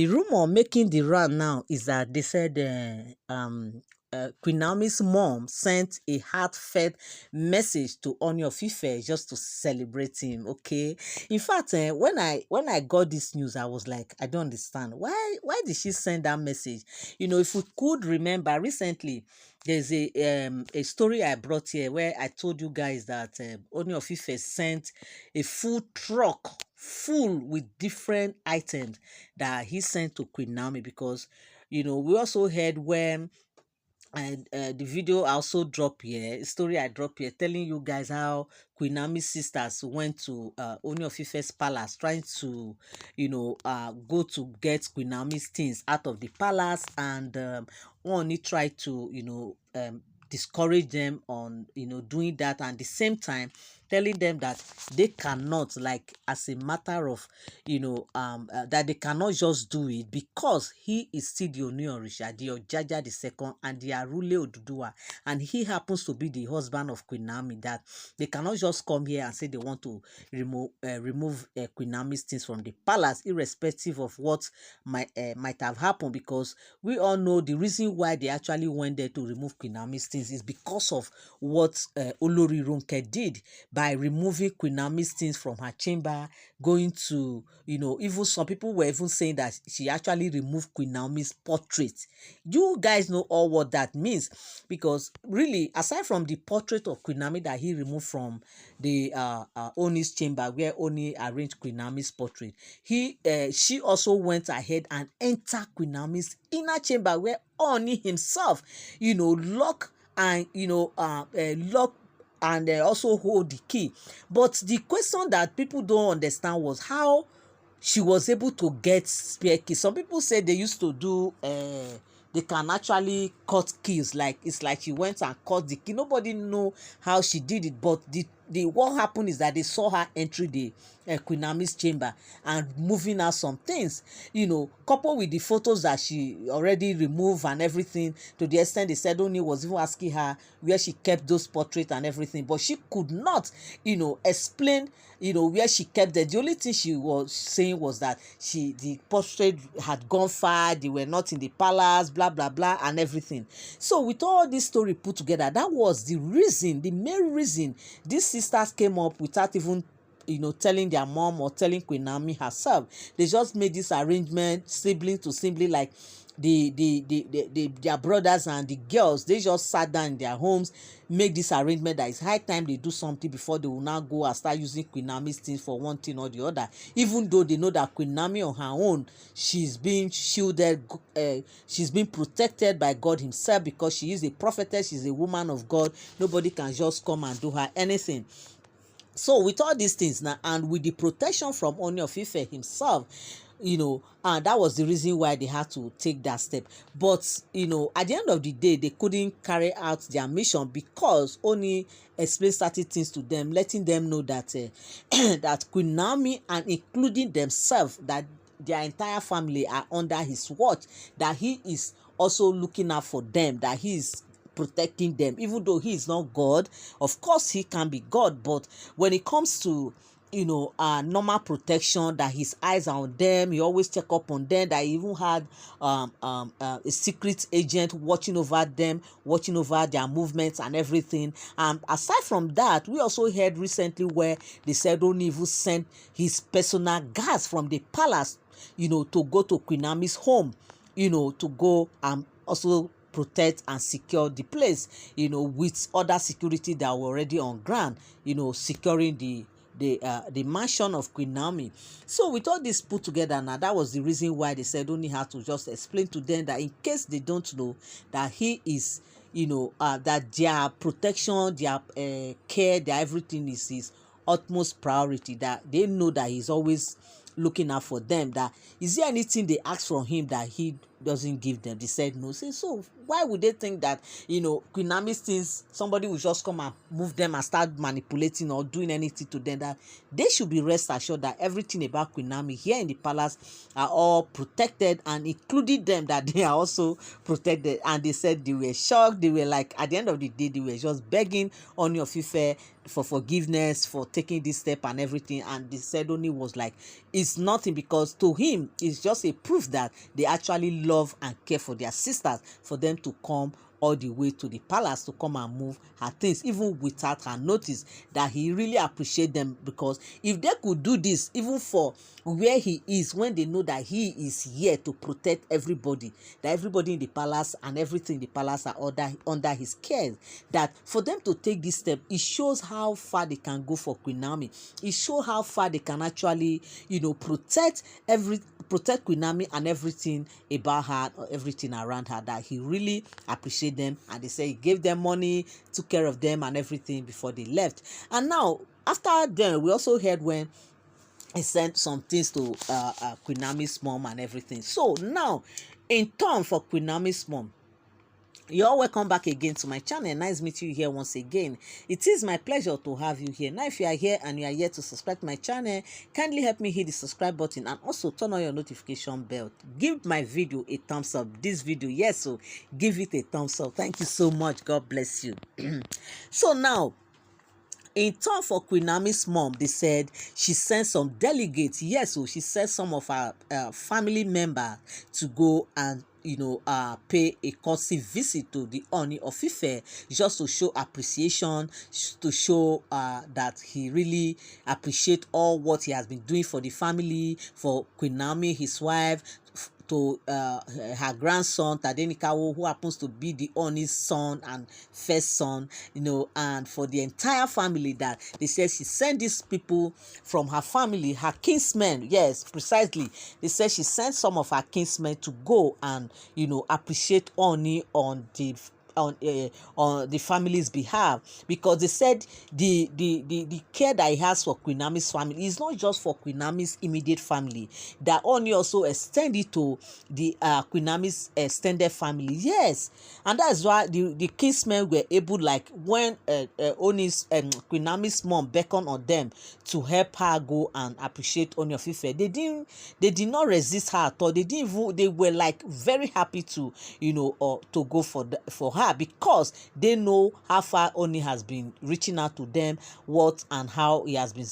The rumor making the round now is that they said Queen Naomi's mom sent a heartfelt message to Ooni of Ife just to celebrate him. Okay, in fact, when I got this news, I was like, I don't understand why did she send that message? If we could remember recently, there's a story I brought here where I told you guys that Ooni of Ife sent a full truck full with different items that he sent to Queen Naomi because we also heard when and the video I also drop here, a story I drop here telling you guys how Queen Naomi's sisters went to Ooni of Ife's palace trying to, go to get Queen Naomi's things out of the palace, and Ooni tried to, discourage them on, doing that, and at the same time telling them that they cannot, like, as a matter of, that they cannot just do it because he is still the Ooni Orisha, the Ojaja the second, and the Arule Oduduwa, and he happens to be the husband of Queen Naomi, that they cannot just come here and say they want to remove Queen Naomi's things from the palace, irrespective of what might have happened, because we all know the reason why they actually went there to remove Queen Naomi's things is because of what Olori did by removing Queen Naomi's things from her chamber, going to, even some people were even saying that she actually removed Queen Naomi's portrait. You guys know all what that means, because really, aside from the portrait of Queen Naomi that he removed from the Ooni's chamber where Ooni arranged Queen Naomi's portrait, she also went ahead and entered Queen Naomi's inner chamber where Ooni himself, lock and lock and also hold the key. But the question that people don't understand was how she was able to get spare keys. Some people say they used to do they can actually cut keys, like it's like she went and cut the key. Nobody know how she did it, but the what happened is that they saw her enter the Queen Naomi's chamber and moving out some things, coupled with the photos that she already removed and everything, to the extent they said Ooni was even asking her where she kept those portraits and everything, but she could not, explain, where she kept them. The only thing she was saying was that the portrait had gone far, they were not in the palace, blah blah blah and everything. So with all this story put together, that was the reason, the main reason these sisters came up without even telling their mom or telling Queen Naomi herself. They just made this arrangement, sibling to sibling, like their brothers and the girls, they just sat down in their homes, make this arrangement that it's high time they do something before they will now go and start using Queen Naomi's things for one thing or the other, even though they know that Queen Naomi on her own, she's being shielded, she's been protected by God himself, because she is a prophetess, she's a woman of God. Nobody can just come and do her anything. So with all these things now, and with the protection from Ooni of Ife himself, and that was the reason why they had to take that step. But at the end of the day, they couldn't carry out their mission because Ooni explained certain things to them, letting them know that that Queen Naomi, and including themselves, that their entire family are under his watch, that he is also looking out for them, that he is protecting them, even though he is not God. Of course he can be God, but when it comes to normal protection, that his eyes are on them, he always check up on them, that he even had a secret agent watching over them, watching over their movements and everything. Aside from that, we also heard recently where they said Ooni even sent his personal guards from the palace to go to Queen Naomi's home, to go and also protect and secure the place, with other security that were already on ground, securing the mansion of Queen Naomi. So with all this put together now, that was the reason why they said Ooni had to just explain to them that in case they don't know, that he is, that their protection, their care, their everything is his utmost priority, that they know that he's always looking out for them, that is there anything they ask from him that he doesn't give them. They said no. Say, so why would they think that, Queen Naomi things, somebody will just come and move them and start manipulating or doing anything to them? That they should be rest assured that everything about Queen Naomi here in the palace are all protected, and including them, that they are also protected. And they said they were shocked. They were like, at the end of the day, they were just begging Ooni of Ife for forgiveness for taking this step and everything. And they said Ooni was like, it's nothing, because to him it's just a proof that they actually love and care for their sisters, for them to come all the way to the palace to come and move her things even without her notice. That he really appreciate them, because if they could do this even for where he is, when they know that he is here to protect everybody, that everybody in the palace and everything in the palace are under his care, that for them to take this step, it shows how far they can go for Queen Naomi. It shows how far they can actually protect Queen Naomi and everything about her, or everything around her. That he really appreciate them. And they say he gave them money, took care of them and everything before they left. And now after them, we also heard when he sent some things to Queen Naomi's mom and everything. So now, in turn for Queen Naomi's mom, you're all welcome back again to my channel. Nice meeting you here once again. It is my pleasure to have you here. Now, if you are here and you are here to subscribe to my channel, kindly help me hit the subscribe button and also turn on your notification bell. Give my video a thumbs up. This video, yes, so give it a thumbs up. Thank you so much. God bless you. So now, in turn for Queen Naomi's mom, they said she sent some delegates. Yes, so she sent some of her family members to go and pay a courtesy visit to the Ooni of Ife, just to show appreciation, to show that he really appreciate all what he has been doing for the family, for Queen Naomi, his wife, to her grandson Tadenikawo, who happens to be the Ooni's son and first son, and for the entire family. That they said she sent these people from her family, her kinsmen. Yes, precisely. They said she sent some of her kinsmen to go and appreciate Ooni on the family's behalf, because they said the care that he has for Queen Naomi's family is not just for Queen Naomi's immediate family, that Ooni also extended to the Queen Naomi's extended family. Yes, and that's why the kinsmen were able, like when Ooni's Queen Naomi's mom beckoned on them to help her go and appreciate Ooni of Ife, they did not resist her at all. They were like very happy to to go for her, because they know how far Ooni has been reaching out to them, what and how he has been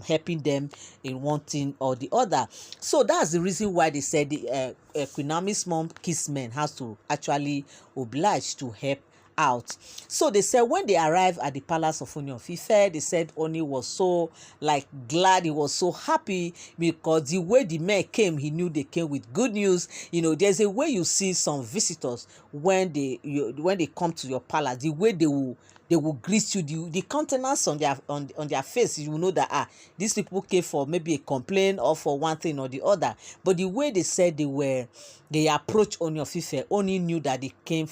helping them in one thing or the other. So that's the reason why they said the Queen Naomi's mom kinsmen has to actually oblige to help out. So they said when they arrived at the palace of Ooni of Ife, they said Ooni was so glad, he was so happy, because the way the men came, he knew they came with good news. There's a way you see some visitors when they come to your palace, the way they will greet you, the countenance on their face, you will know that these people came for maybe a complaint or for one thing or the other. But the way they said they approached Ooni of Ife, Ooni knew that they came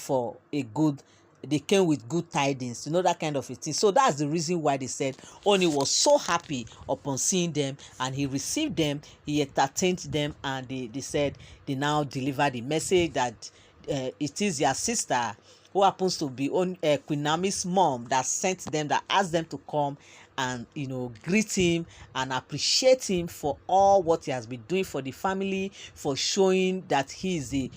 with good tidings, that kind of a thing. So that's the reason why they said Ooni was so happy upon seeing them, and he received them, he entertained them, and they said they now deliver the message that it is their sister, who happens to be Queen Naomi's mom, that sent them, that asked them to come and greet him and appreciate him for all what he has been doing for the family, for showing that he is the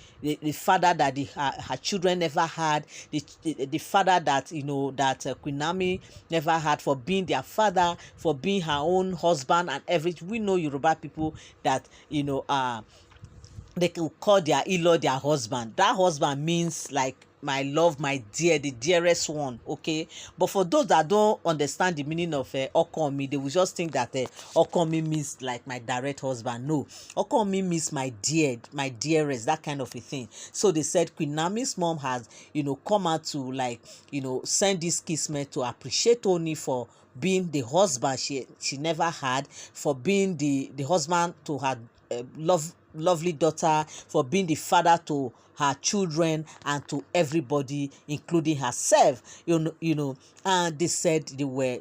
father that her children never had, the father that that Queen Naomi never had, for being their father, for being her own husband and everything. We know Yoruba people that they can call their in-law their husband. That husband means like my love, my dear, the dearest one. Okay, but for those that don't understand the meaning of okomi, they will just think that okomi means like my direct husband. No, okomi means my dear, my dearest, that kind of a thing. So they said Queen Naomi's mom has come out to send this kinsmen to appreciate Ooni for being the husband she never had, for being the husband to her lovely daughter, for being the father to her children and to everybody, including herself. And they said they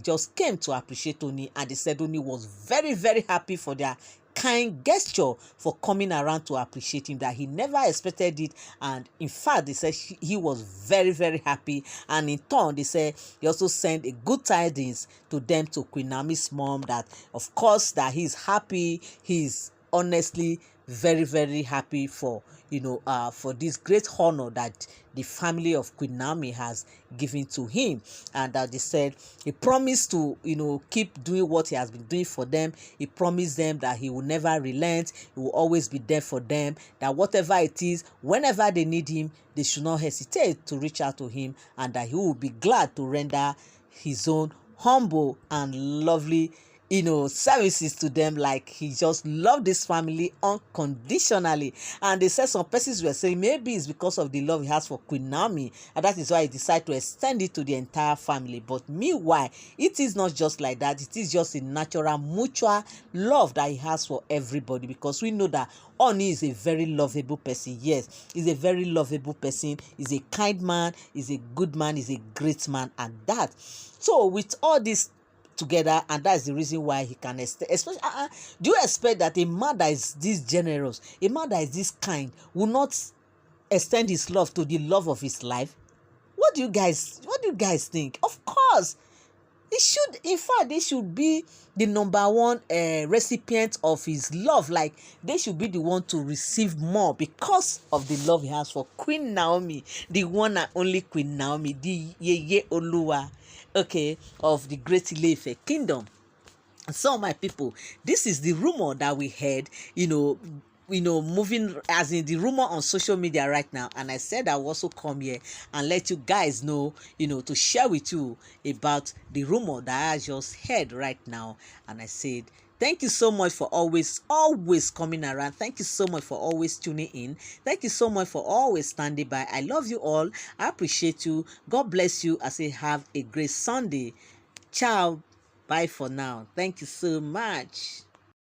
just came to appreciate Ooni, and they said Ooni was very, very happy for their kind gesture for coming around to appreciate him, that he never expected it. And in fact, they said he was very, very happy. And in turn, they said he also sent a good tidings to them, to Queen Naomi's mom, that of course that he's happy. He's honestly very, very happy for, for this great honor that the family of Queen Naomi has given to him. And that they said he promised to, keep doing what he has been doing for them. He promised them that he will never relent. He will always be there for them, that whatever it is, whenever they need him, they should not hesitate to reach out to him, and that he will be glad to render his own humble and lovely, services to them. Like, he just loved this family unconditionally. And they said some persons were saying maybe it's because of the love he has for Queen Naomi, and that is why he decided to extend it to the entire family. But meanwhile, it is not just like that. It is just a natural mutual love that he has for everybody, because we know that Ooni is a very lovable person. Yes, he's a very lovable person. He's a kind man. He's a good man. He's a great man. And that, so with all this together, and that's the reason why he can especially, do you expect that a man that is this generous, a man that is this kind, will not extend his love to the love of his life? What do you guys think? Of course, it should, in fact, they should be the number one recipient of his love. Like, they should be the one to receive more because of the love he has for Queen Naomi, the one and only Queen Naomi, the Yeye Oluwa, okay, of the great Ile-Ife kingdom. So my people, this is the rumor that we heard, moving, as in the rumor on social media right now. And I said I will also come here and let you guys know, to share with you about the rumor that I just heard right now. And I said, thank you so much for always coming around. Thank you so much for always tuning in. Thank you so much for always standing by. I love you all. I appreciate you. God bless you. I say have a great Sunday. Ciao. Bye for now. Thank you so much.